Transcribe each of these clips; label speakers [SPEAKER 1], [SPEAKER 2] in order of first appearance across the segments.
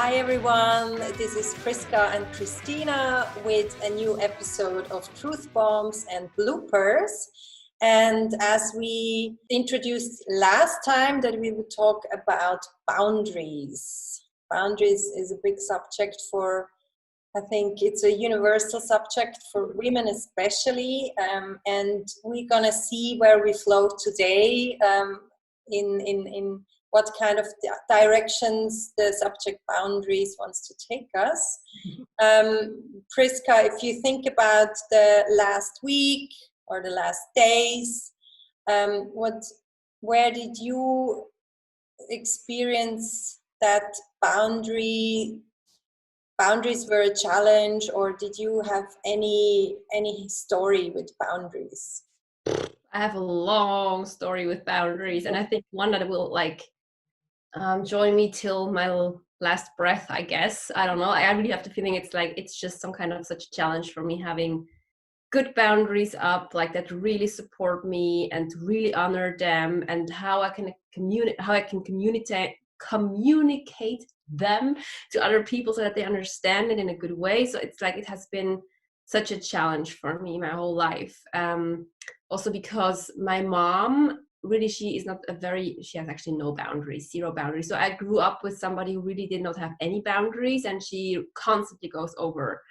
[SPEAKER 1] Hi everyone, this is Priska and Christina with a new episode of Truth Bombs and Bloopers. And as we introduced last time, that we would talk about boundaries. Boundaries is a big subject for, I think it's a universal subject for women especially. And we're gonna see where we flow today in what kind of directions the subject boundaries wants to take us. Priska, if you think about the last week or the last days, where did you experience that boundaries were a challenge, or did you have any story with boundaries?
[SPEAKER 2] I have a long story with boundaries, and I think one that will join me till my last breath, I guess. I don't know. I really have the feeling it's just some kind of such a challenge for me, having good boundaries up, like that really support me and really honor them, and how I can communicate them to other people so that they understand it in a good way. So it's like it has been such a challenge for me my whole life. Also because my mom, really, she has actually no boundaries, zero boundaries. So I grew up with somebody who really did not have any boundaries, and she constantly goes over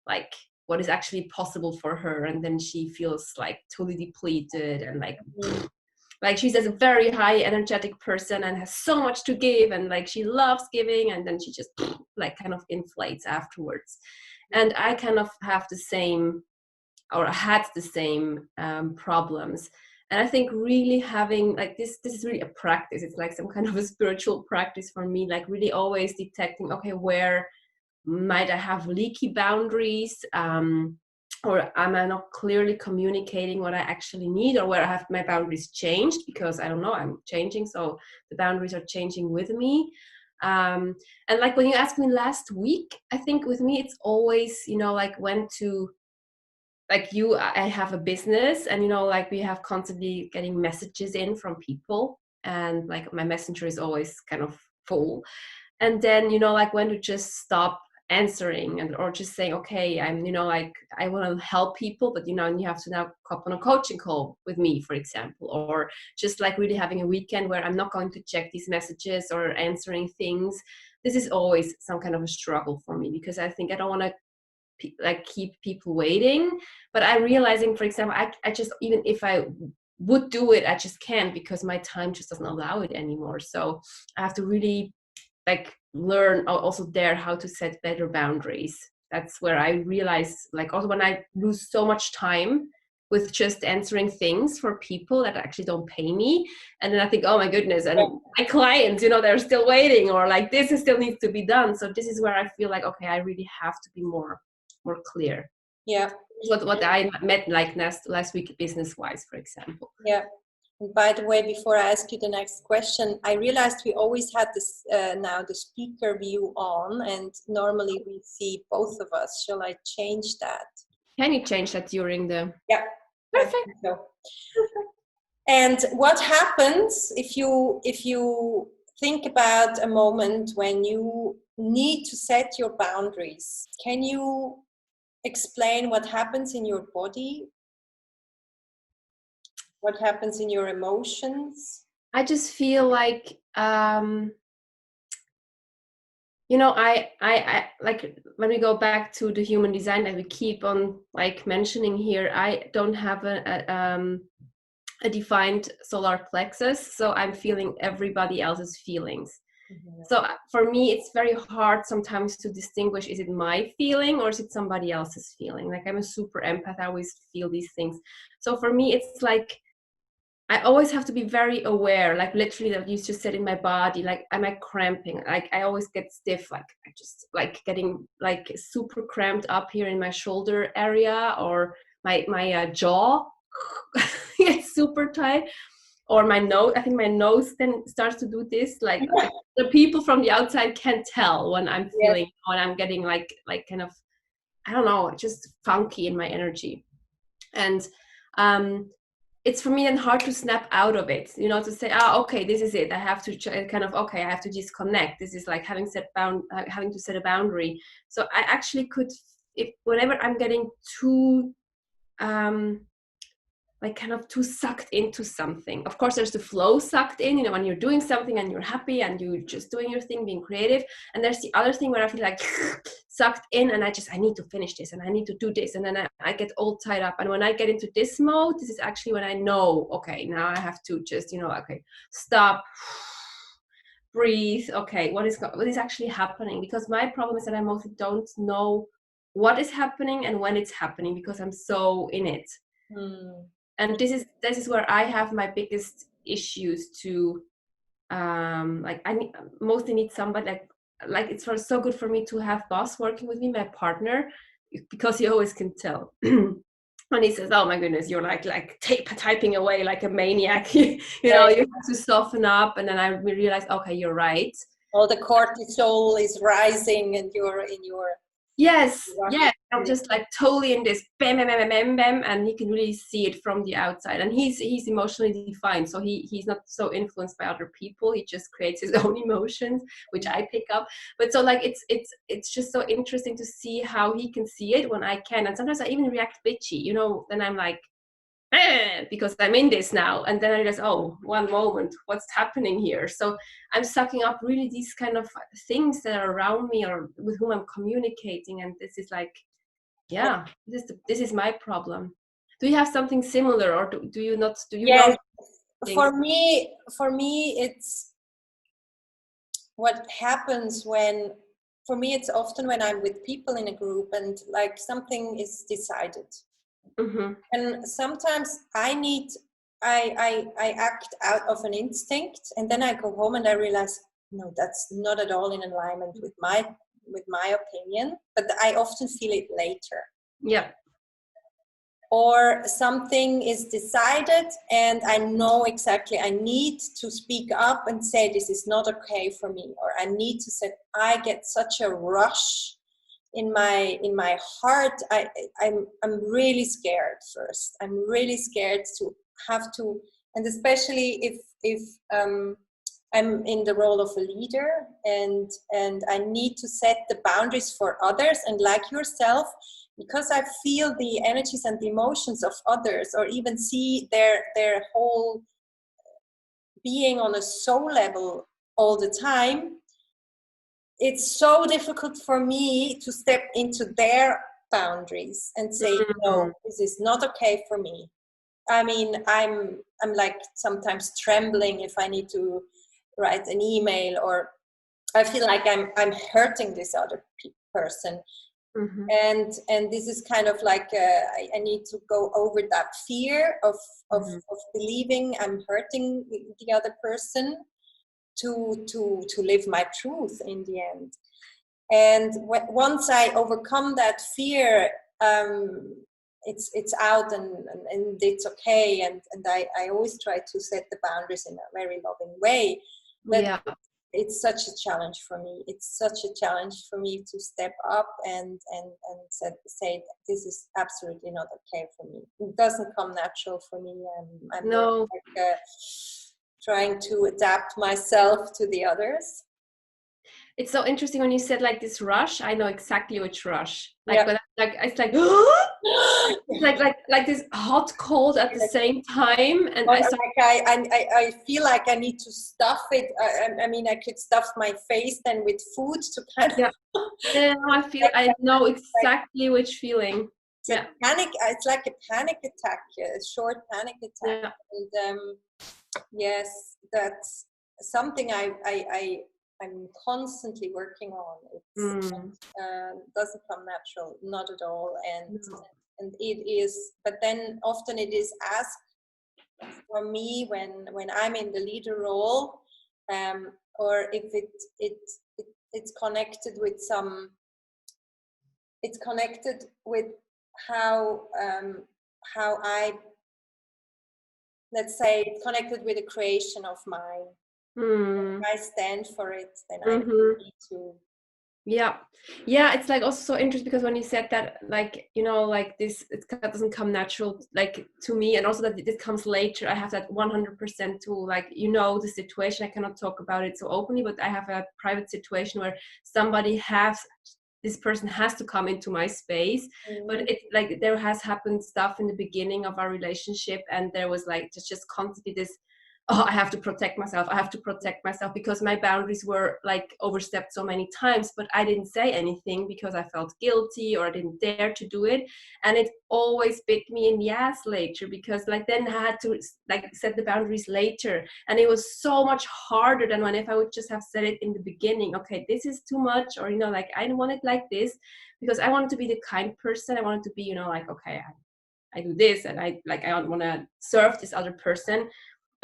[SPEAKER 2] like what is actually possible for her, and then she feels like totally depleted and like she's a very high energetic person and has so much to give, and like she loves giving, and then she just like kind of inflates afterwards. And I kind of have the same, or had the same problems. And I think really having like this is really a practice. It's like some kind of a spiritual practice for me, like really always detecting, okay, where might I have leaky boundaries, or am I not clearly communicating what I actually need, or where I have my boundaries changed because I don't know, I'm changing, so the boundaries are changing with me. And like when you asked me last week, I think with me it's always, like when to, like I have a business, and like we have constantly getting messages in from people, and like my messenger is always kind of full. And then like when to just stop answering, and or just saying, okay, I'm like I want to help people, but and you have to now hop on a coaching call with me, for example, or just like really having a weekend where I'm not going to check these messages or answering things. This is always some kind of a struggle for me, because I think I don't want to like keep people waiting. But I'm realizing, for example, I just, even if I would do it, I just can't, because my time just doesn't allow it anymore. So I have to really like learn also there how to set better boundaries. That's where I realize, like, also when I lose so much time with just answering things for people that actually don't pay me, and then I think, oh my goodness, and my clients, they're still waiting, or like this still needs to be done. So this is where I feel like, okay, I really have to be more clear.
[SPEAKER 1] Yeah.
[SPEAKER 2] What I met like last week business wise, for example.
[SPEAKER 1] Yeah. And by the way, before I ask you the next question, I realized we always had this now the speaker view on, and normally we see both of us. Shall I change that?
[SPEAKER 2] Can you change that during the?
[SPEAKER 1] Yeah.
[SPEAKER 2] Perfect.
[SPEAKER 1] So. And what happens if you think about a moment when you need to set your boundaries? Can you explain what happens in your body? What happens in your emotions?
[SPEAKER 2] I just feel like I like when we go back to the human design that we keep on like mentioning here, I don't have a defined solar plexus, so I'm feeling everybody else's feelings. Mm-hmm. So for me, it's very hard sometimes to distinguish, is it my feeling or is it somebody else's feeling? Like I'm a super empath, I always feel these things. So for me, it's like I always have to be very aware, like literally that you just said in my body, like am I cramping? Like I always get stiff, like I just like getting like super cramped up here in my shoulder area, or my jaw gets super tight, or my nose. I think my nose then starts to do this, like the people from the outside can't tell when I'm feeling, when I'm getting like kind of, I don't know, just funky in my energy. And it's for me then hard to snap out of it, you know, to say, okay, this is it. I have to kind of, okay, I have to disconnect. This is like having to set a boundary. So I actually could, if whenever I'm getting too, like kind of too sucked into something. Of course, there's the flow sucked in, you know, when you're doing something and you're happy and you're just doing your thing, being creative. And there's the other thing where I feel like sucked in and I need to finish this and I need to do this. And then I get all tied up. And when I get into this mode, this is actually when I know, okay, now I have to just, you know, okay, stop, breathe. Okay, what is actually happening? Because my problem is that I mostly don't know what is happening and when it's happening because I'm so in it. And this is where I have my biggest issues to like I mostly need somebody like it's so good for me to have boss working with me, my partner, because he always can tell. When he says, oh my goodness, you're like typing away like a maniac, you know, you have to soften up. And then I realized, okay, you're right.
[SPEAKER 1] All the cortisol is rising and you're in your
[SPEAKER 2] yes I'm just like totally in this bam bam bam bam bam, and he can really see it from the outside. And he's emotionally defined, so he's not so influenced by other people. He just creates his own emotions, which I pick up. But so like it's just so interesting to see how he can see it when I can. And sometimes I even react bitchy, you know, then I'm like because I'm in this now. And then I realize, oh, one moment, what's happening here? So I'm sucking up really these kind of things that are around me or with whom I'm communicating. And this is like, yeah, this is my problem. Do you have something similar, or do you not? Do you
[SPEAKER 1] yes.
[SPEAKER 2] know?
[SPEAKER 1] For me, it's what happens when, for me, it's often when I'm with people in a group and like something is decided. Mm-hmm. And sometimes I act out of an instinct, and then I go home and I realize, no, that's not at all in alignment with my opinion, but I often feel it later.
[SPEAKER 2] Yeah.
[SPEAKER 1] Or something is decided and I know exactly I need to speak up and say this is not okay for me, or I need to say, I get such a rush in my heart. I'm really scared first. I'm really scared to have to, and especially if I'm in the role of a leader and I need to set the boundaries for others, and like yourself, because I feel the energies and the emotions of others, or even see their whole being on a soul level all the time, it's so difficult for me to step into their boundaries and say, no, this is not okay for me. I mean, I'm like sometimes trembling if I need to write an email, or I feel like I'm hurting this other person. Mm-hmm. And this is kind of like I need to go over that fear of believing I'm hurting the other person to live my truth in the end. And once I overcome that fear, it's out and it's okay. And I always try to set the boundaries in a very loving way. But yeah, it's such a challenge for me. It's such a challenge for me to step up and say this is absolutely not okay for me. It doesn't come natural for me. I'm no. Like, trying to adapt myself to the others.
[SPEAKER 2] It's so interesting when you said like this rush. I know exactly which rush. Like, yeah. Like it's like this hot cold at the same time, and
[SPEAKER 1] I feel like I need to stuff it. I mean, I could stuff my face then with food to kind of.
[SPEAKER 2] Yeah, I know exactly which feeling.
[SPEAKER 1] Yeah, panic. It's like a panic attack, a short panic attack. Yeah. And yes, that's something I'm constantly working on. It doesn't come natural, not at all, and it is. But then often it is asked for me when I'm in the leader role, or if it's connected with some. It's connected with how I, let's say, it's connected with the creation of mine. If I stand for it, then I need to
[SPEAKER 2] Yeah. Yeah, it's like also so interesting because when you said that, like, you know, like this, it doesn't come natural, like to me, and also that it comes later. I have that 100% too, like, you know, the situation, I cannot talk about it so openly, but I have a private situation where somebody has, this person has to come into my space. But it's like there has happened stuff in the beginning of our relationship, and there was like just constantly this, oh, I have to protect myself, I have to protect myself, because my boundaries were like overstepped so many times, but I didn't say anything because I felt guilty or I didn't dare to do it. And it always bit me in the ass later, because like then I had to like set the boundaries later, and it was so much harder than when if I would just have said it in the beginning, okay, this is too much, or, you know, like I don't want it like this, because I wanted to be the kind person. I wanted to be, you know, like, okay, I do this, and I like, I don't want to serve this other person,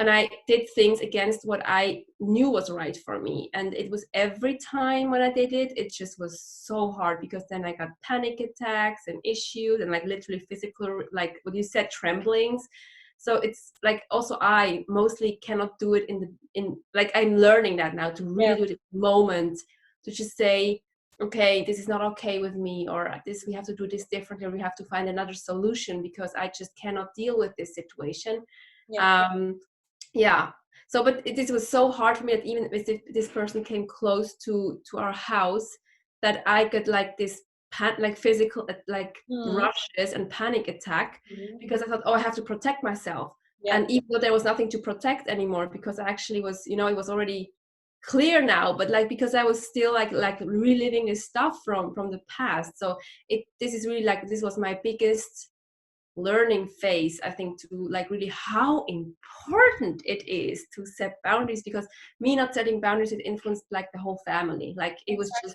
[SPEAKER 2] and I did things against what I knew was right for me. And it was every time when I did it, it just was so hard, because then I got panic attacks and issues and like literally physical, like what you said, tremblings. So it's like also I mostly cannot do it in like, I'm learning that now, to really do it in the moment, to just say, okay, this is not okay with me, or this, we have to do this differently, or we have to find another solution, because I just cannot deal with this situation. Um, yeah. So but this was so hard for me, that even if this person came close to our house, that I got like this like physical like rushes and panic attack, because I thought, oh, I have to protect myself. And even though there was nothing to protect anymore, because I actually was, you know, it was already clear now, but like, because I was still like reliving this stuff from the past. So this is really like, this was my biggest learning phase, I think, to like really how important it is to set boundaries, because me not setting boundaries, it influenced like the whole family. Like it was just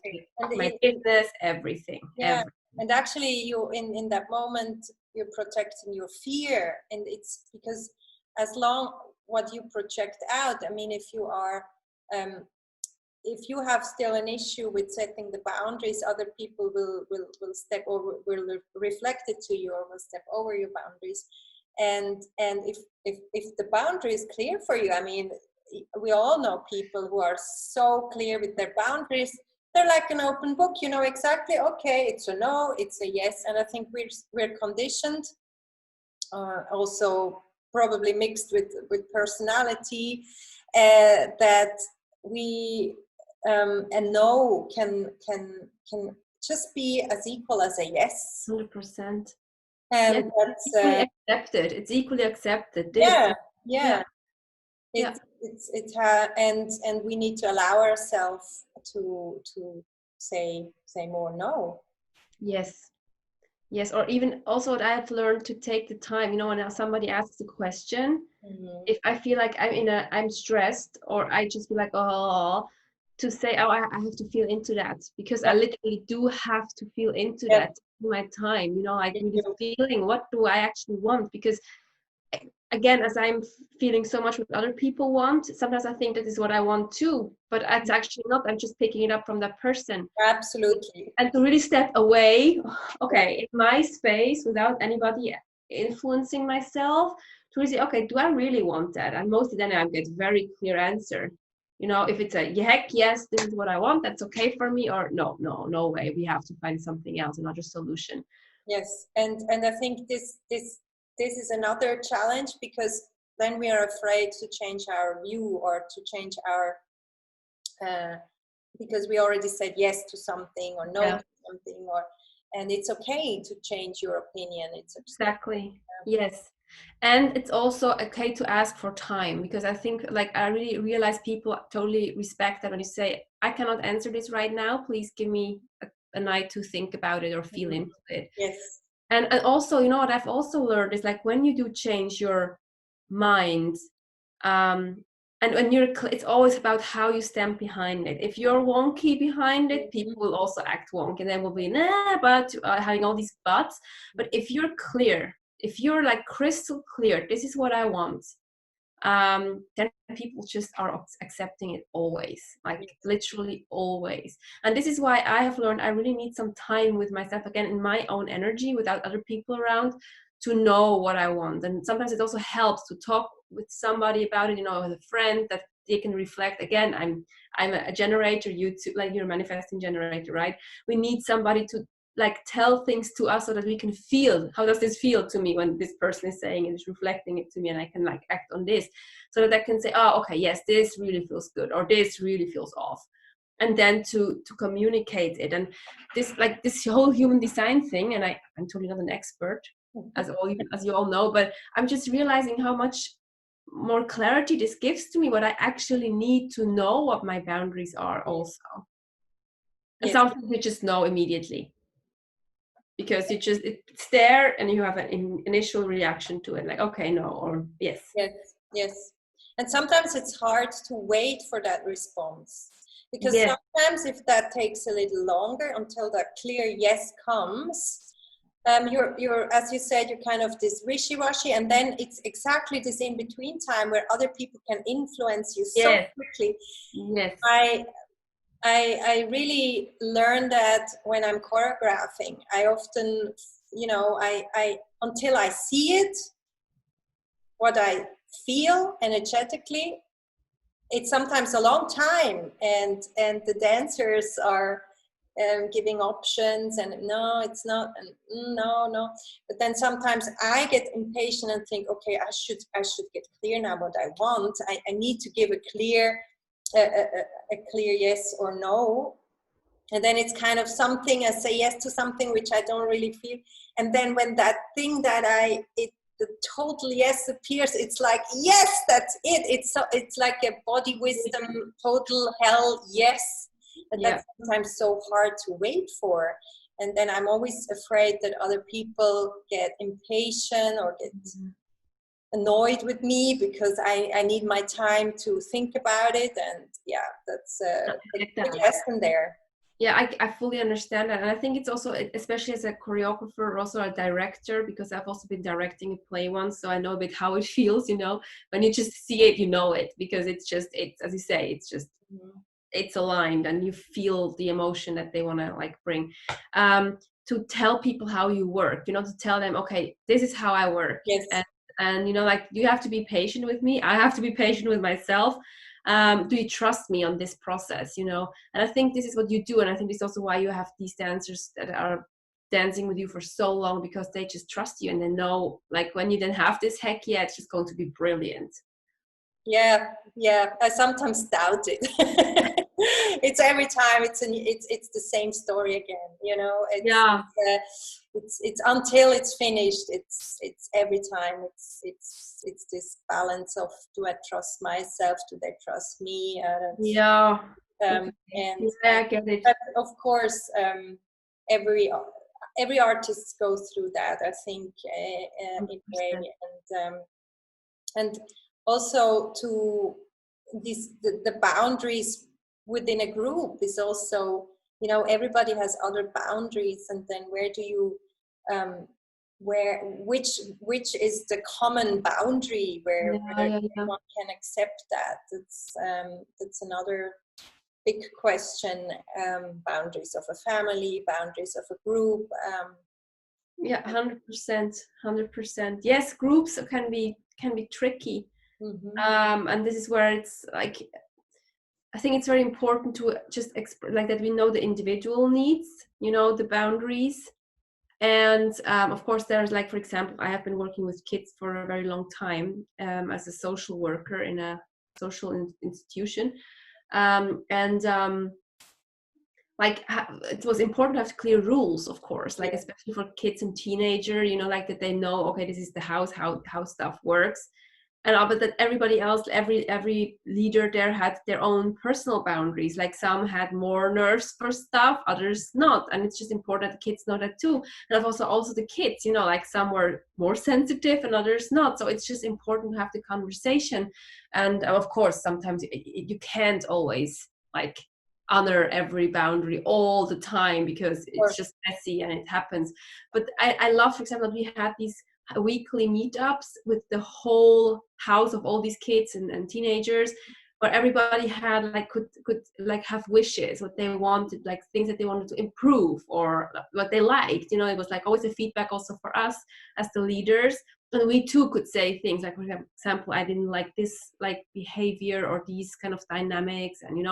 [SPEAKER 2] my business, everything.
[SPEAKER 1] And actually you in that moment you're protecting your fear, and it's because as long what you project out, I mean, if you have still an issue with setting the boundaries, other people will step over, will reflect it to you, or will step over your boundaries. And if the boundary is clear for you, I mean, we all know people who are so clear with their boundaries. They're like an open book, you know exactly, okay, it's a no, it's a yes. And I think we're conditioned, also probably mixed with personality, that we a no can just be as equal as a yes.
[SPEAKER 2] 100%.
[SPEAKER 1] And
[SPEAKER 2] yes,
[SPEAKER 1] that's
[SPEAKER 2] equally accepted. It's equally accepted.
[SPEAKER 1] And we need to allow ourselves to say more no.
[SPEAKER 2] Yes, or even also what I have learned, to take the time, you know, when somebody asks a question, if I feel like I'm stressed, or I just feel like, oh, to say, oh, I have to feel into that, because I literally do have to feel into that, my time, you know, like really feeling, what do I actually want? Because again, as I'm feeling so much what other people want, sometimes I think that is what I want too, but it's actually not. I'm just picking it up from that person.
[SPEAKER 1] Absolutely.
[SPEAKER 2] And to really step away, okay, in my space, without anybody influencing myself, to really say, okay, do I really want that? And mostly then I get very clear answer. You know, if it's a heck yes, this is what I want, that's okay for me, or no way, we have to find something else, another solution.
[SPEAKER 1] Yes, and I think this is another challenge, because then we are afraid to change our view, or to change our because we already said yes to something, or no to something, and it's okay to change your opinion. It's
[SPEAKER 2] exactly yes. And it's also okay to ask for time, because I think, like, I really realize people totally respect that when you say, I cannot answer this right now, please give me a night to think about it or feel into it.
[SPEAKER 1] Yes.
[SPEAKER 2] And also, you know what I've also learned is, like, when you do change your mind, and when it's always about how you stand behind it. If you're wonky behind it, people will also act wonky, and then will be but having all these buts. But if you're clear, if you're like crystal clear, this is what I want, then people just are accepting it always, like literally always. And this is why I have learned I really need some time with myself again, in my own energy, without other people around, to know what I want. And sometimes it also helps to talk with somebody about it, you know, with a friend that they can reflect. Again, I'm a generator, you too, like you're a manifesting generator, right? We need somebody to like tell things to us so that we can feel, how does this feel to me when this person is saying and is reflecting it to me, and I can like act on this, so that I can say, oh, okay, yes, this really feels good, or this really feels off, and then to communicate it. And this, like this whole human design thing, and I'm totally not an expert, as you all know, but I'm just realizing how much more clarity this gives to me, what I actually need to know what my boundaries are also. And something you just know immediately, because it's there and you have an initial reaction to it, like okay, no, or yes.
[SPEAKER 1] And sometimes it's hard to wait for that response, because sometimes if that takes a little longer until that clear yes comes, you're as you said, you're kind of this wishy-washy, and then it's exactly this in between time where other people can influence you so quickly. I really learned that when I'm choreographing. I often, I until I see it, what I feel energetically, it's sometimes a long time, and the dancers are giving options, and no, it's not, and no. But then sometimes I get impatient and think, okay, I should get clear now what I want. I need to give a clear yes or no, and then it's kind of something, I say yes to something which I don't really feel, and then when that thing that the total yes appears, it's like, yes, that's it. It's like a body wisdom total hell yes, but that's sometimes so hard to wait for. And then I'm always afraid that other people get impatient or get annoyed with me because I need my time to think about it. And that's a big lesson there.
[SPEAKER 2] Yeah, I fully understand that. And I think it's also, especially as a choreographer, also a director, because I've also been directing a play once, so I know a bit how it feels, when you just see it, because it's as you say, it's just it's aligned, and you feel the emotion that they want to like bring. To tell people how you work, to tell them, okay, this is how I work.
[SPEAKER 1] Yes.
[SPEAKER 2] And like, you have to be patient with me, I have to be patient with myself. Do you trust me on this process? And I think this is what you do, and I think this is also why you have these dancers that are dancing with you for so long, because they just trust you, and they know, like, when you then have this heck yeah, it's just going to be brilliant.
[SPEAKER 1] Yeah, I sometimes doubt it. It's every time it's the same story again, it's until it's finished, it's every time it's this balance of, do I trust myself, do they trust me?
[SPEAKER 2] I get it.
[SPEAKER 1] But of course, every artist goes through that, I think, in a way, and also to the boundaries within a group is also, everybody has other boundaries, and then where do you which is the common boundary where everyone can accept that? That's another big question. Boundaries of a family, boundaries of a group.
[SPEAKER 2] 100%. Yes, groups can be tricky. And this is where it's like, I think it's very important to just like that we know the individual needs, the boundaries. And of course, there's, like, for example, I have been working with kids for a very long time as a social worker in a social institution. Like, it was important to have clear rules, of course, like, especially for kids and teenager, like that they know, okay, this is the house, how stuff works. And but that everybody else, every leader there had their own personal boundaries. Like, some had more nerves for stuff, others not. And it's just important that the kids know that too. And also the kids, like, some were more sensitive and others not. So it's just important to have the conversation. And of course, sometimes you can't always, like, honor every boundary all the time, because it's just messy and it happens. But I love, for example, that we had these weekly meetups with the whole house of all these kids and teenagers, where everybody had, like, could like have wishes, what they wanted, like things that they wanted to improve or what they liked. It was like always a feedback also for us as the leaders, and we too could say things like, for example, I didn't like this like behavior or these kind of dynamics, and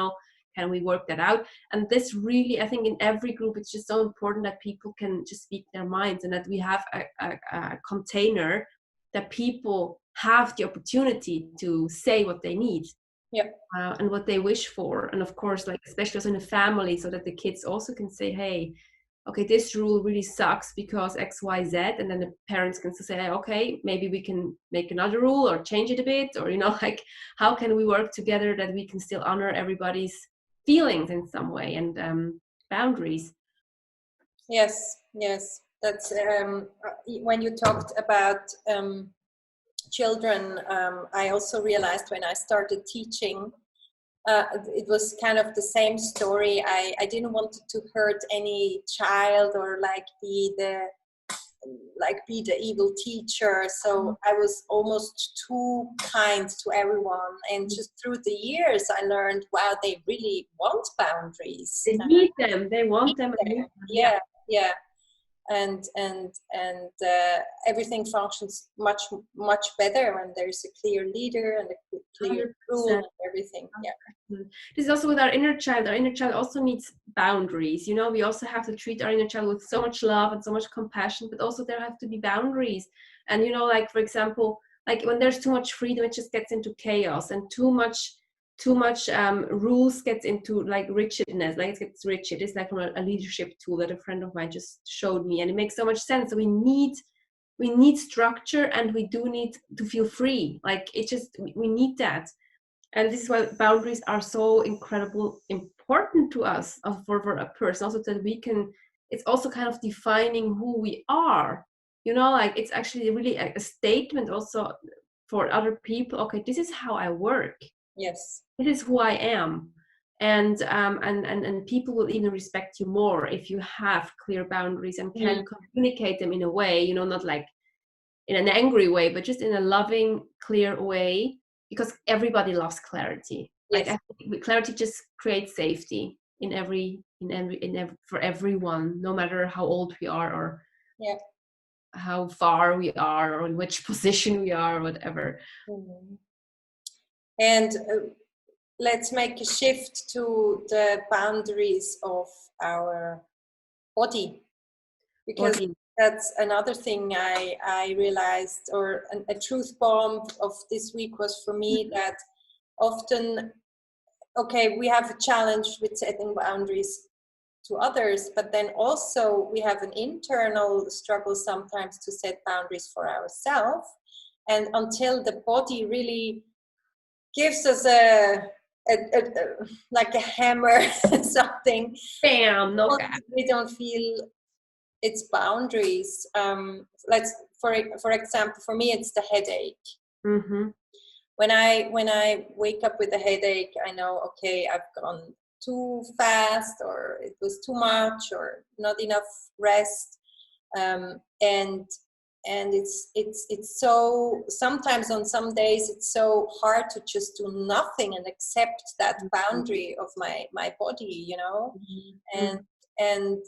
[SPEAKER 2] can we work that out? And this really, I think in every group, it's just so important that people can just speak their minds, and that we have a container that people have the opportunity to say what they need.
[SPEAKER 1] Yeah.
[SPEAKER 2] And what they wish for. And of course, like especially also in a family, so that the kids also can say, hey, okay, this rule really sucks because X, Y, Z. And then the parents can say, okay, maybe we can make another rule or change it a bit, or, like, how can we work together that we can still honor everybody's feelings in some way, and boundaries.
[SPEAKER 1] Yes. That's when you talked about children, I also realized when I started teaching, it was kind of the same story. I didn't want to hurt any child or be the evil teacher. So I was almost too kind to everyone. And just through the years, I learned, wow, they really want boundaries.
[SPEAKER 2] They need them. They want them.
[SPEAKER 1] Yeah. And everything functions much better when there's a clear leader and a clear
[SPEAKER 2] 100%.
[SPEAKER 1] rule and everything. Yeah.
[SPEAKER 2] This is also with our inner child. Our inner child also needs boundaries. We also have to treat our inner child with so much love and so much compassion, but also there have to be boundaries. And like, for example, like when there's too much freedom, it just gets into chaos, and too much rules gets into like rigidness, like it gets rigid. It's like from a leadership tool that a friend of mine just showed me, and it makes so much sense. So we need structure, and we do need to feel free. Like we need that. And this is why boundaries are so incredibly important to us, for a person, also that we can, it's also kind of defining who we are, like it's actually really a statement also for other people. Okay, this is how I work.
[SPEAKER 1] Yes.
[SPEAKER 2] This is who I am. And people will even respect you more if you have clear boundaries and can communicate them in a way, not like in an angry way, but just in a loving, clear way, because everybody loves clarity.
[SPEAKER 1] Yes.
[SPEAKER 2] Like, I think clarity just creates safety for everyone, no matter how old we are, or how far we are, or in which position we are, or whatever.
[SPEAKER 1] Mm-hmm. And let's make a shift to the boundaries of our body, because that's another thing I realized, or a truth bomb of this week was for me, that often, okay, we have a challenge with setting boundaries to others, but then also we have an internal struggle sometimes to set boundaries for ourselves. And until the body really gives us like a hammer, something,
[SPEAKER 2] bam,
[SPEAKER 1] we don't feel its boundaries. For example, for me, it's the headache.
[SPEAKER 2] Mm-hmm.
[SPEAKER 1] When I wake up with a headache, I know, okay, I've gone too fast, or it was too much, or not enough rest, and it's so, sometimes on some days it's so hard to just do nothing and accept that boundary of my body, and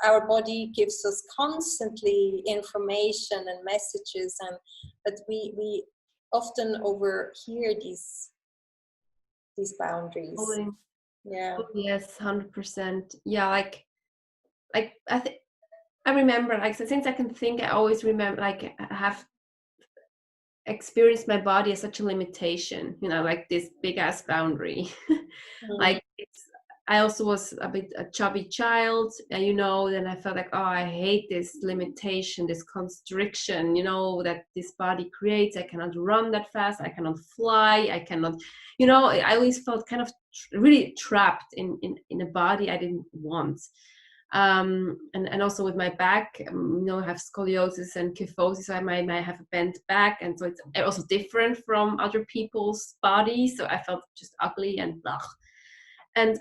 [SPEAKER 1] our body gives us constantly information and messages, but we often overhear these boundaries. Yeah.
[SPEAKER 2] Oh, yes, 100%. Yeah, like I remember, like, since I can think, I always remember, like, I have experienced my body as such a limitation, like this big ass boundary. Like, I also was a bit a chubby child, and then I felt like, oh, I hate this limitation, this constriction, that this body creates. I cannot run that fast, I cannot fly, I cannot, I always felt kind of really trapped in a body I didn't want. And also with my back, I have scoliosis and kyphosis, so I might have a bent back, and so it's also different from other people's bodies, so I felt just ugly and blah. And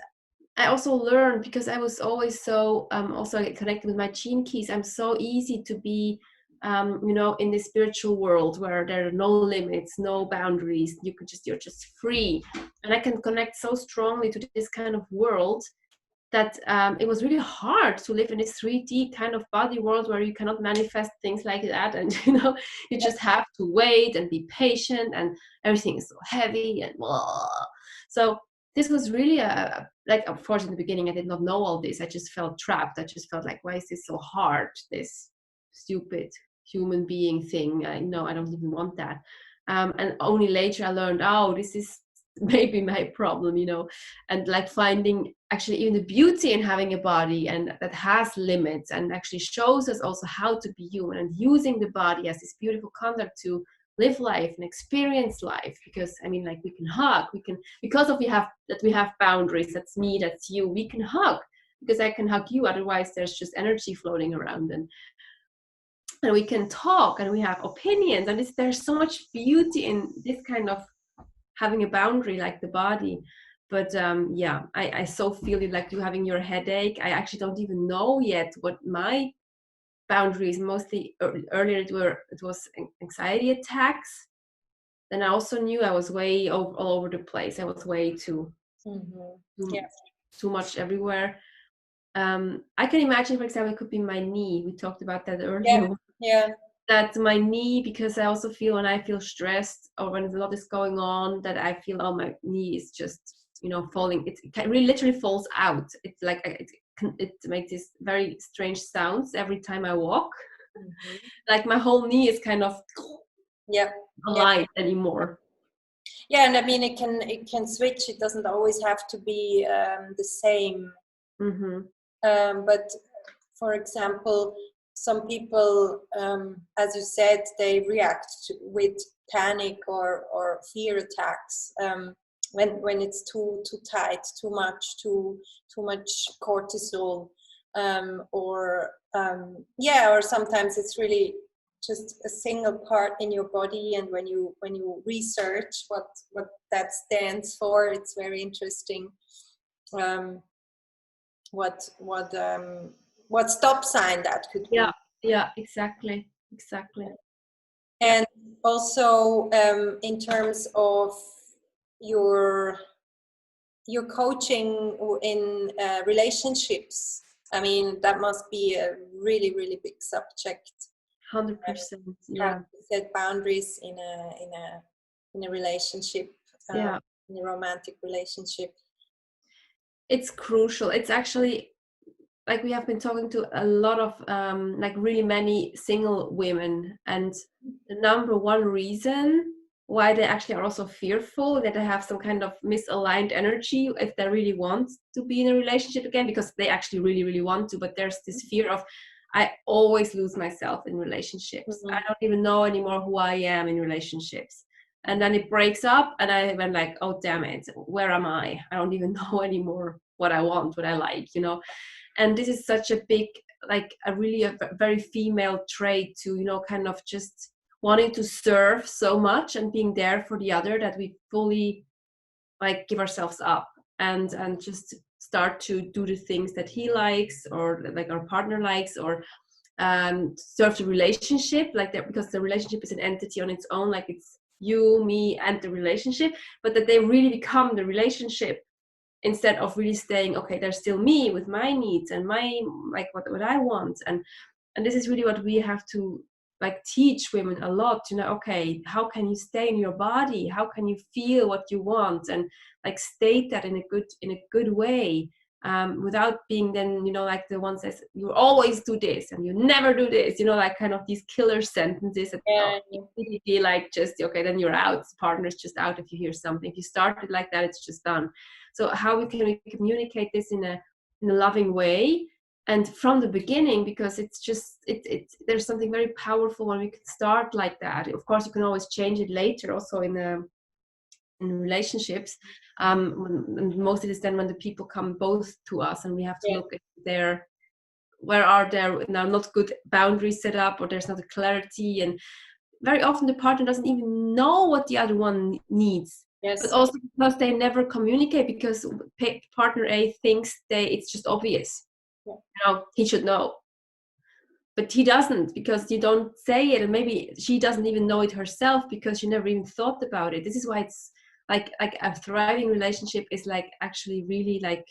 [SPEAKER 2] I also learned, because I was always so also connected with my gene keys, I'm so easy to be in the spiritual world where there are no limits, no boundaries, you're just free, and I can connect so strongly to this kind of world that it was really hard to live in this 3D kind of body world where you cannot manifest things like that, and you just have to wait and be patient, and everything is so heavy and blah. So this was really like, of course in the beginning I did not know all this. I just felt trapped. I just felt like, why is this so hard, this stupid human being thing? I don't even want that. And only later I learned, oh, this is maybe my problem, and like finding actually even the beauty in having a body and that has limits and actually shows us also how to be human, and using the body as this beautiful conduct to live life and experience life. Because like we can hug, we can, because of we have boundaries, that's me, that's you, we can hug because I can hug you, otherwise there's just energy floating around, and we can talk and we have opinions, and there's so much beauty in this kind of having a boundary like the body. But I so feel it, like you having your headache. I actually don't even know yet what my boundaries. Mostly earlier it was anxiety attacks. Then I also knew I was way all over the place. I was way too much everywhere. I can imagine, for example, it could be my knee. We talked about that earlier.
[SPEAKER 1] Yeah.
[SPEAKER 2] That's my knee, because I also feel when I feel stressed or when a lot is going on, that I feel, oh, my knee is just, falling. It really literally falls out. It's like it makes these very strange sounds every time I walk. Like my whole knee is kind of alive anymore.
[SPEAKER 1] Yeah, and it can switch. It doesn't always have to be the same. But for example, some people, as you said, they react with panic or fear attacks when it's too tight, too much cortisol, or sometimes it's really just a single part in your body. And when you research what that stands for, it's very interesting. What stop sign that could be.
[SPEAKER 2] Yeah, exactly.
[SPEAKER 1] And also in terms of your coaching in relationships, that must be a really, really big subject.
[SPEAKER 2] 100%.
[SPEAKER 1] How to set boundaries in a relationship, in a romantic relationship.
[SPEAKER 2] It's crucial. It's actually, like, we have been talking to a lot of like really many single women, and the number one reason why they actually are also fearful that they have some kind of misaligned energy if they really want to be in a relationship again, because they actually really, really want to, but there's this fear of, I always lose myself in relationships. I don't even know anymore who I am in relationships. And then it breaks up and I went like, oh, damn it, where am I? I don't even know anymore what I want, what I like, And this is such a big, like a very female trait to, kind of just wanting to serve so much and being there for the other, that we fully like give ourselves up and just start to do the things that he likes or like our partner likes, or serve the relationship like that, because the relationship is an entity on its own, like it's you, me, and the relationship, but that they really become the relationship instead of really staying, okay, there's still me with my needs and my, like what I want. And this is really what we have to like teach women a lot, okay, how can you stay in your body? How can you feel what you want and like state that in a good way, without being then, like the one says, you always do this and you never do this, like kind of these killer sentences that be like, just, okay, then you're out, the partner's just out if you hear something. If you started like that, it's just done. So how can we communicate this in a loving way and from the beginning, because it's just there's something very powerful when we can start like that. Of course, you can always change it later, also in relationships. Most of it is then when the people come both to us, and we have to look at where are there now not good boundaries set up, or there's not a clarity, and very often the partner doesn't even know what the other one needs. Yes. But also because they never communicate, because partner A thinks it's just obvious. He should know. But he doesn't, because you don't say it, and maybe she doesn't even know it herself because she never even thought about it. This is why it's like a thriving relationship is like actually really like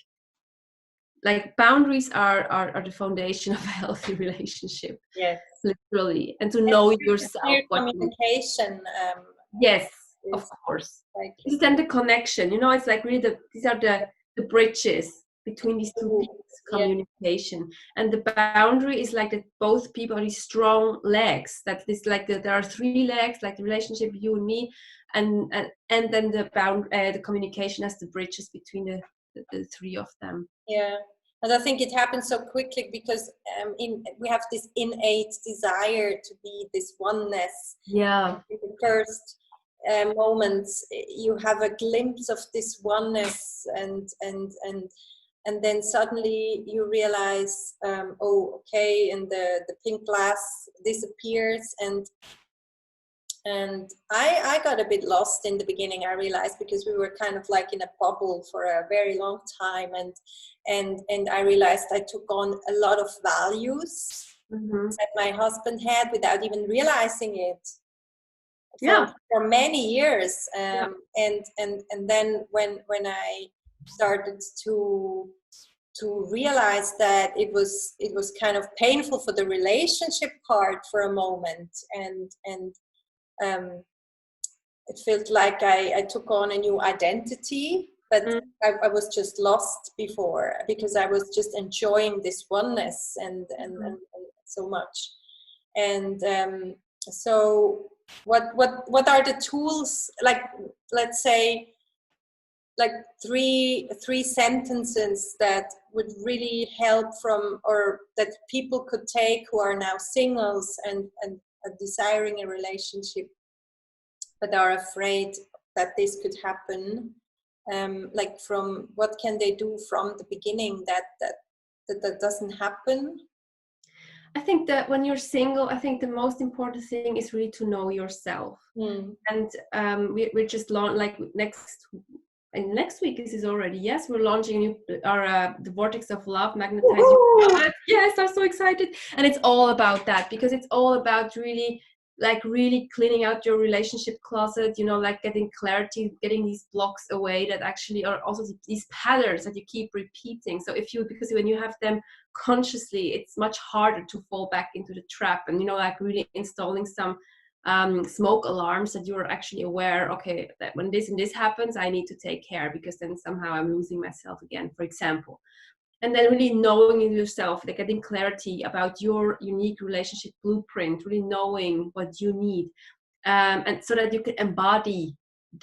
[SPEAKER 2] like boundaries are the foundation of a healthy relationship,
[SPEAKER 1] Yes.
[SPEAKER 2] literally, and to
[SPEAKER 1] And
[SPEAKER 2] know
[SPEAKER 1] clear
[SPEAKER 2] yourself
[SPEAKER 1] clear
[SPEAKER 2] what you.
[SPEAKER 1] communication
[SPEAKER 2] Yes, of
[SPEAKER 1] is
[SPEAKER 2] course.
[SPEAKER 1] like
[SPEAKER 2] This is then the connection. It's like really these are the bridges between these two
[SPEAKER 1] Ooh,
[SPEAKER 2] people's
[SPEAKER 1] yeah,
[SPEAKER 2] communication. And the boundary is like that both people are these strong legs. That this like there are three legs, like the relationship you and me, and then the communication as the bridges between the three of them.
[SPEAKER 1] yeah. And I think it happens so quickly because we have this innate desire to be this oneness.
[SPEAKER 2] Yeah.
[SPEAKER 1] In the first moments, you have a glimpse of this oneness, and then suddenly you realize, oh, okay, and the pink glass disappears, and I got a bit lost in the beginning. I realized, because we were kind of like in a bubble for a very long time, and I realized I took on a lot of values
[SPEAKER 2] Mm-hmm.
[SPEAKER 1] that my husband had without even realizing it
[SPEAKER 2] Yeah.
[SPEAKER 1] for many years.
[SPEAKER 2] Yeah.
[SPEAKER 1] And then when I started to realize that it was kind of painful for the relationship part for a moment, and it felt like I took on a new identity, but
[SPEAKER 2] Mm.
[SPEAKER 1] I was just lost before, because I was just enjoying this oneness and so much. And so what are the tools, like, let's say, like three sentences that would really help from, or that people could take who are now singles and are desiring a relationship but are afraid that this could happen, like, from what can they do from the beginning that doesn't happen?
[SPEAKER 2] I think that when you're single, I think the most important thing is really to know yourself. And we're just like next week, this is already, yes, we're launching our the Vortex of Love, Magnetize Your Love. Yes, I'm so excited. And it's all about that, because it's all about really cleaning out your relationship closet, like getting clarity, getting these blocks away that actually are also these patterns that you keep repeating. So because when you have them consciously, it's much harder to fall back into the trap, and like really installing some smoke alarms that you're actually aware, okay, that when this and this happens, I need to take care, because then somehow I'm losing myself again, for example. And then really knowing in yourself, like getting clarity about your unique relationship blueprint, really knowing what you need, and so that you can embody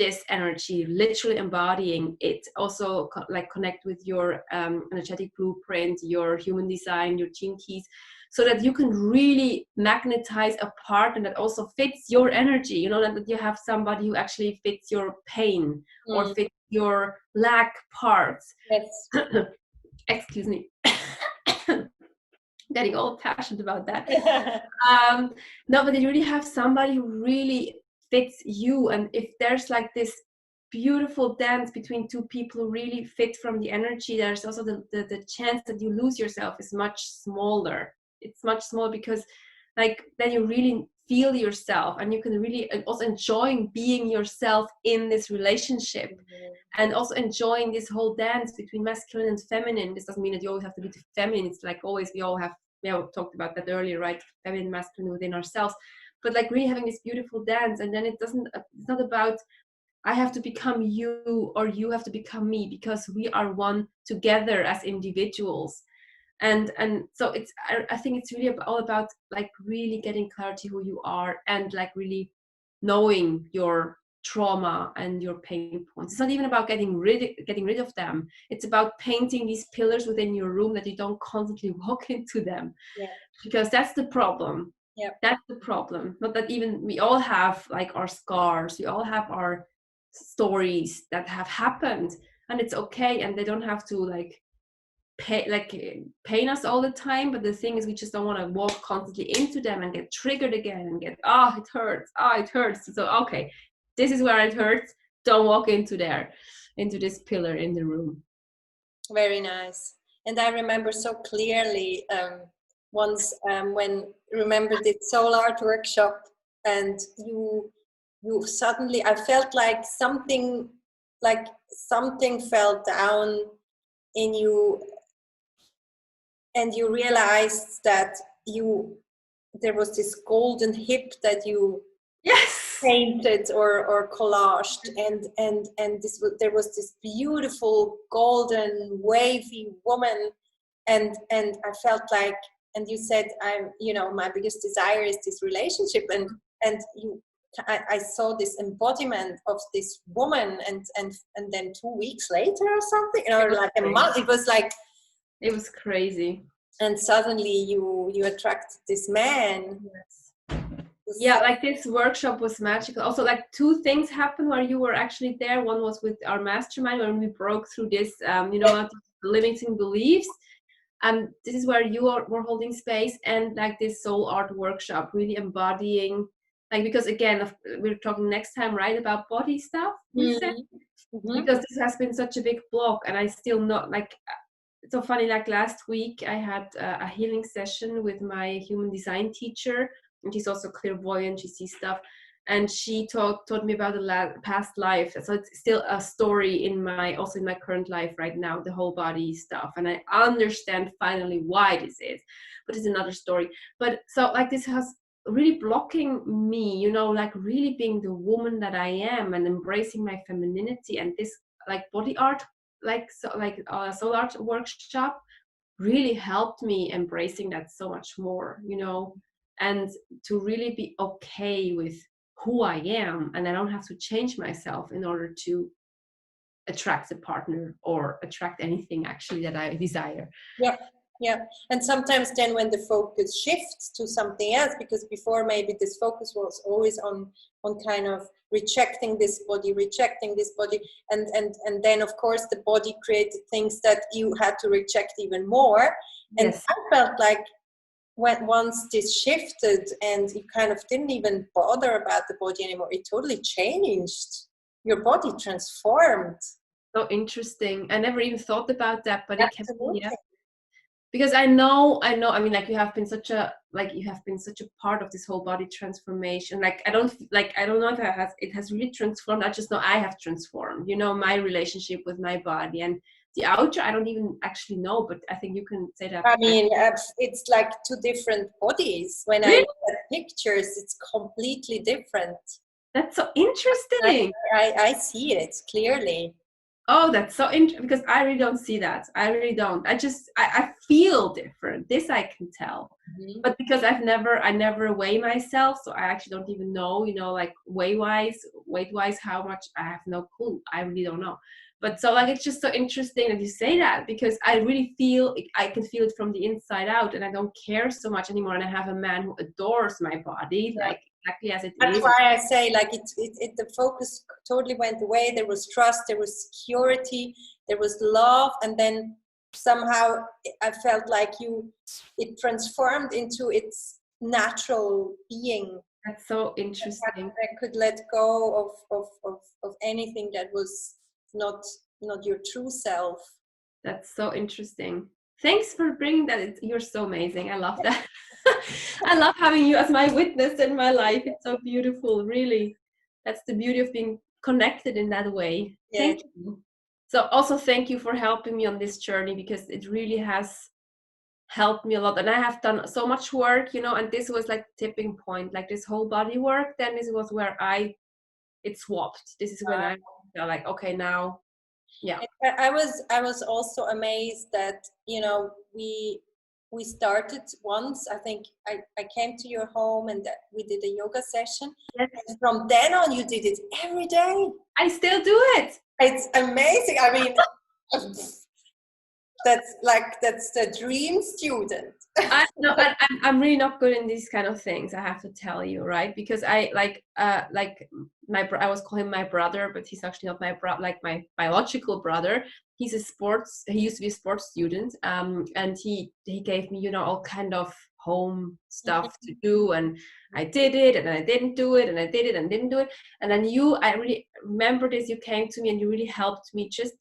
[SPEAKER 2] this energy, literally embodying it. Also connect with your energetic blueprint, your human design, your gene keys, so that you can really magnetize a partner that also fits your energy, that you have somebody who actually fits your pain or fits your lack parts.
[SPEAKER 1] Yes.
[SPEAKER 2] Excuse me. Getting all passionate about that. No, but you really have somebody who really fits you. And if there's like this beautiful dance between two people who really fit from the energy, there's also the chance that you lose yourself is much smaller. It's much smaller, because like then you really feel yourself, and you can really also enjoying being yourself in this relationship, and also enjoying this whole dance between masculine and feminine. This doesn't mean that you always have to be the feminine. It's like always we all talked about that earlier, right? Feminine, masculine within ourselves, but like really having this beautiful dance. And then it's not about I have to become you or you have to become me, because we are one together as individuals. And so I think it's really all about like really getting clarity who you are, and like really knowing your trauma and your pain points. It's not even about getting rid of them. It's about painting these pillars within your room, that you don't constantly walk into them.
[SPEAKER 1] Yeah.
[SPEAKER 2] Because that's the problem.
[SPEAKER 1] Yeah.
[SPEAKER 2] That's the problem. Not that even we all have like our scars, we all have our stories that have happened, and it's okay, and they don't have to pain us all the time. But the thing is, we just don't want to walk constantly into them and get triggered again and get it hurts. So okay, this is where it hurts, don't walk into this pillar in the room.
[SPEAKER 1] Very nice. And I remember so clearly once when remember the soul art workshop, and you suddenly, I felt like something fell down in you, and you realized that there was this golden hip that you
[SPEAKER 2] Yes.
[SPEAKER 1] painted or collaged, and there was this beautiful golden wavy woman, and I felt like, and you said, my biggest desire is this relationship, and I saw this embodiment of this woman, and then 2 weeks later or something, or like a month, it was
[SPEAKER 2] crazy.
[SPEAKER 1] And suddenly you attract this man.
[SPEAKER 2] Yes. Yeah, like this workshop was magical. Also, like 2 things happened while you were actually there. One was with our mastermind when we broke through this, limiting beliefs. And this is where you were holding space, and like this soul art workshop, really embodying, like, because again, we're talking next time, right, about body stuff, you said, because this has been such a big block, and I still not like. It's so funny, like last week I had a healing session with my human design teacher, and she's also clairvoyant, she sees stuff, and she taught me about the past life. So it's still a story in my current life right now, the whole body stuff, and I understand finally why this is, but it's another story. But so like this has really blocking me, like really being the woman that I am and embracing my femininity, and this like body art, soul art workshop really helped me embracing that so much more, and to really be okay with who I am, and I don't have to change myself in order to attract a partner or attract anything actually that I desire.
[SPEAKER 1] Yeah. And sometimes then when the focus shifts to something else, because before maybe this focus was always on kind of rejecting this body, and then of course the body created things that you had to reject even more. And
[SPEAKER 2] Yes.
[SPEAKER 1] I felt like once this shifted and you kind of didn't even bother about the body anymore, it totally changed. Your body transformed.
[SPEAKER 2] So interesting. I never even thought about that, but it can be, yeah. Because I know, I mean, like you have been such a part of this whole body transformation. Like, I don't know if it has really transformed. I just know I have transformed, my relationship with my body. And the outer, I don't even actually know, but I think you can say that.
[SPEAKER 1] I mean, it's like 2 different bodies. When I look at pictures, it's completely different.
[SPEAKER 2] That's so interesting.
[SPEAKER 1] I see it clearly.
[SPEAKER 2] Oh, that's so interesting, because I really don't see that. I really don't. I feel different. This I can tell. Mm-hmm. But because I never weigh myself, so I actually don't even know, like weight-wise, how much, I have no clue. I really don't know. But so like, it's just so interesting that you say that, because I really I can feel it from the inside out, and I don't care so much anymore. And I have a man who adores my body, like exactly as it is.
[SPEAKER 1] That's why I say, like, the focus totally went away. There was trust, there was security, there was love, and then somehow I felt like it transformed into its natural being.
[SPEAKER 2] That's so interesting.
[SPEAKER 1] I could let go of anything that was not your true self.
[SPEAKER 2] That's so interesting. Thanks for bringing that. You're so amazing. I love that. I love having you as my witness in my life. It's so beautiful, really. That's the beauty of being connected in that way. Yeah. Thank you. So also thank you for helping me on this journey, because it really has helped me a lot. And I have done so much work, and this was like tipping point, like this whole body work. Then this was where it swapped. This is when I felt like, okay, now. Yeah.
[SPEAKER 1] I was also amazed that, we started once. I think I came to your home and we did a yoga session. Yes. And from then on, you did it every day.
[SPEAKER 2] I still do it.
[SPEAKER 1] It's amazing. I mean, that's the dream student.
[SPEAKER 2] I'm really not good in these kind of things, I have to tell you, right? Because I I was calling him my brother, but he's actually not my brother, like my biological brother. He used to be a sports student, and he gave me, all kind of home stuff to do, and I did it, and I didn't do it, and I did it and didn't do it. And then I really remember this, you came to me and you really helped me, just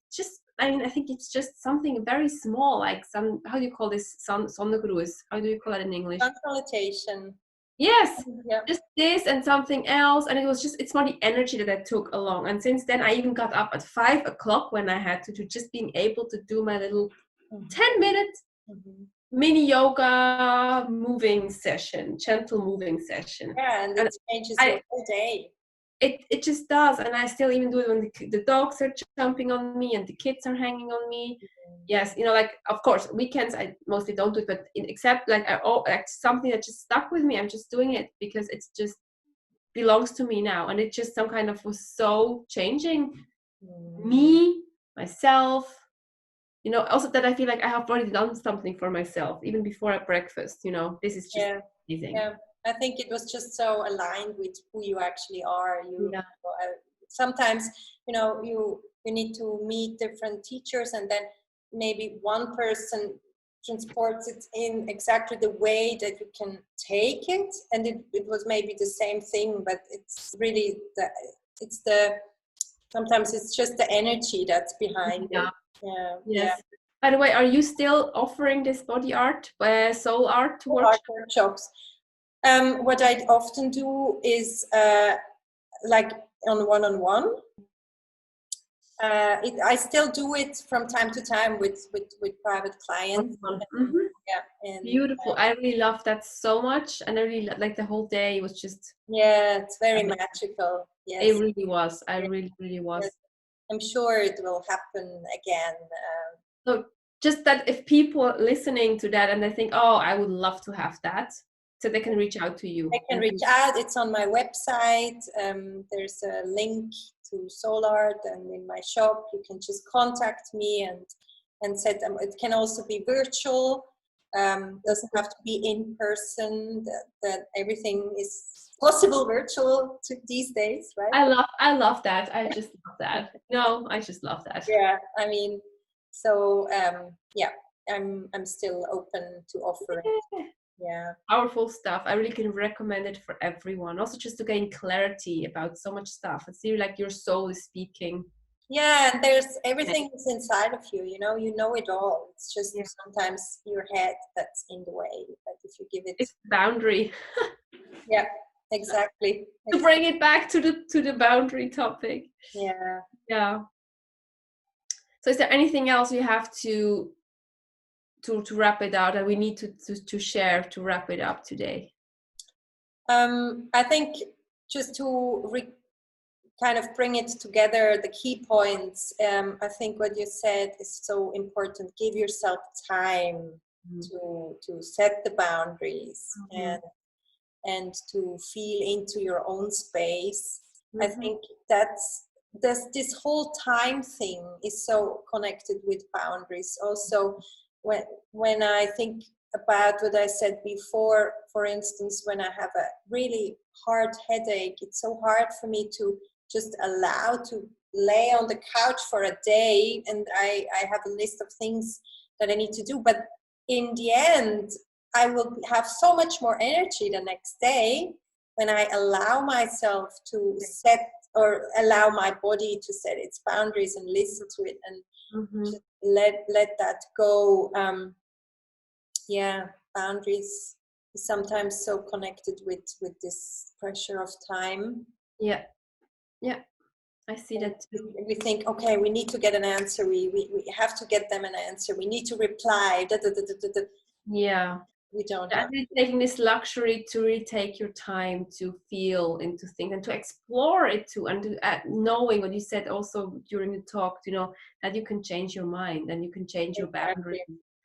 [SPEAKER 2] I mean, I think it's just something very small, like how do you call this? Sonnengruß. How do you call it in English?
[SPEAKER 1] Sun salutation.
[SPEAKER 2] Yes, yeah. Just this and something else. And it's more the energy that I took along. And since then, I even got up at 5 o'clock when I had to just being able to do my little 10 minutes. Mm-hmm. mini yoga moving session, gentle moving session.
[SPEAKER 1] Yeah, and it changes your whole day.
[SPEAKER 2] It just does, and I still even do it when the dogs are jumping on me and the kids are hanging on me. Yes, like, of course, weekends I mostly don't do it, but except like like something that just stuck with me, I'm just doing it because it's just belongs to me now, and it just some kind of was so changing me, myself. Also that I feel like I have already done something for myself even before at breakfast. This is just amazing.
[SPEAKER 1] Yeah, I think it was just so aligned with who you actually are. Sometimes you need to meet different teachers, and then maybe one person transports it in exactly the way that you can take it, and it was maybe the same thing, but it's really sometimes it's just the energy that's behind it.
[SPEAKER 2] Yes. Yeah. By the way, are you still offering this body art, soul art
[SPEAKER 1] workshops? What I often do is like on one-on-one. I still do it from time to time with private clients.
[SPEAKER 2] Mm-hmm.
[SPEAKER 1] Yeah, and,
[SPEAKER 2] beautiful. I really love that so much, and I really like the whole day was just.
[SPEAKER 1] Yeah, it's very magical. Yes,
[SPEAKER 2] it really was. I really was.
[SPEAKER 1] Yes. I'm sure it will happen again.
[SPEAKER 2] So just that if people listening to that and they think, oh, I would love to have that, so they can reach out to you.
[SPEAKER 1] They can reach out. It's on my website. There's a link to Soul Art, and in my shop you can just contact me and set them. It can also be virtual. Doesn't have to be in person. That everything is possible virtual these days, right?
[SPEAKER 2] I love that. I just love that. No, I just love that.
[SPEAKER 1] Yeah, I mean, so yeah, I'm still open to offering. Yeah,
[SPEAKER 2] powerful stuff. I really can recommend it for everyone. Also, just to gain clarity about so much stuff. It's really like your soul is speaking.
[SPEAKER 1] Yeah, and there's everything is inside of you. You know it all. It's just sometimes your head that's in the way. But if you give it,
[SPEAKER 2] it's boundary.
[SPEAKER 1] Yeah, exactly.
[SPEAKER 2] To bring it back to the boundary topic.
[SPEAKER 1] Yeah.
[SPEAKER 2] So, is there anything else you have to wrap it out, and we need to share to wrap it up today?
[SPEAKER 1] I think just to kind of bring it together, the key points. I think what you said is so important. Give yourself time to set the boundaries and to feel into your own space. I think this whole time thing is so connected with boundaries. Also, when I think about what I said before, for instance, when I have a really hard headache, it's so hard for me to just allow to lay on the couch for a day, and I have a list of things that I need to do, but in the end I will have so much more energy the next day when I allow myself to set, or allow my body to set its boundaries and listen to it, and just let that go. Boundaries is sometimes so connected with this pressure of time.
[SPEAKER 2] Yeah, I see that too.
[SPEAKER 1] We think, okay, we need to get an answer. We have to get them an answer. We need to reply.
[SPEAKER 2] Yeah.
[SPEAKER 1] We don't.
[SPEAKER 2] Really taking this luxury to really take your time to feel into things and to explore it too, and to, knowing what you said also during the talk, that you can change your mind and you can change your boundaries.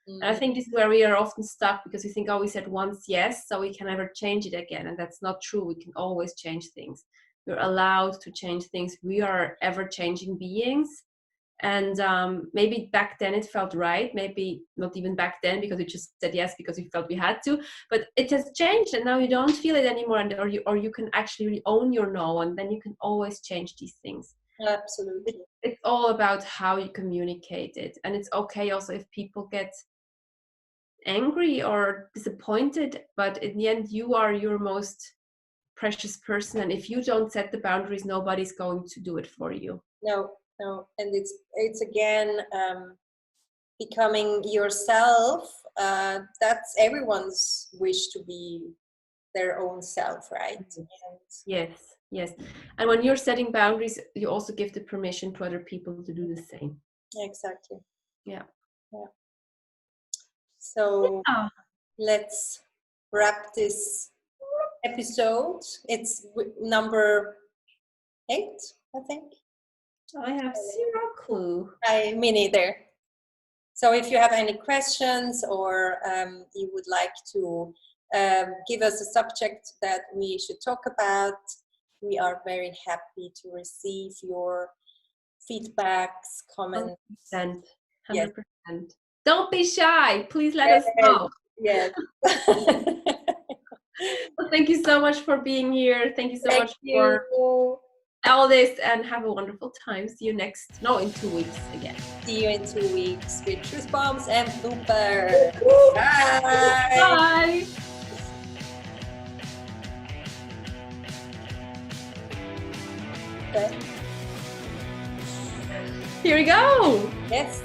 [SPEAKER 2] And I think this is where we are often stuck, because we think, oh, we said once yes, so we can never change it again. And that's not true. We can always change things. We're allowed to change things. We are ever-changing beings. And maybe back then it felt right. Maybe not even back then, because we just said yes because we felt we had to. But it has changed, and now you don't feel it anymore. And or you can actually really own your no, and then you can always change these things.
[SPEAKER 1] Absolutely.
[SPEAKER 2] It's all about how you communicate it. And it's okay also if people get angry or disappointed, but in the end you are your most precious person, and if you don't set the boundaries, nobody's going to do it for you.
[SPEAKER 1] No, and it's again becoming yourself. That's everyone's wish, to be their own self, right?
[SPEAKER 2] Yes. And when you're setting boundaries, you also give the permission to other people to do the same.
[SPEAKER 1] Exactly.
[SPEAKER 2] Yeah.
[SPEAKER 1] So
[SPEAKER 2] Ah,
[SPEAKER 1] let's wrap this episode. It's number 8, I think.
[SPEAKER 2] I have zero clue.
[SPEAKER 1] Me neither. So if you have any questions or you would like to give us a subject that we should talk about, we are very happy to receive your feedbacks, comments.
[SPEAKER 2] 100%.
[SPEAKER 1] Yes.
[SPEAKER 2] 100%. Don't be shy. Please let us know.
[SPEAKER 1] Yes.
[SPEAKER 2] Well, thank you so much for being here. Thank you so
[SPEAKER 1] Thank
[SPEAKER 2] much
[SPEAKER 1] you.
[SPEAKER 2] for all this, and have a wonderful time. See you in 2 weeks again.
[SPEAKER 1] See you in 2 weeks with Truth Bombs and Bloopers. Bye.
[SPEAKER 2] Bye.
[SPEAKER 1] Okay.
[SPEAKER 2] Here we go.
[SPEAKER 1] Yes.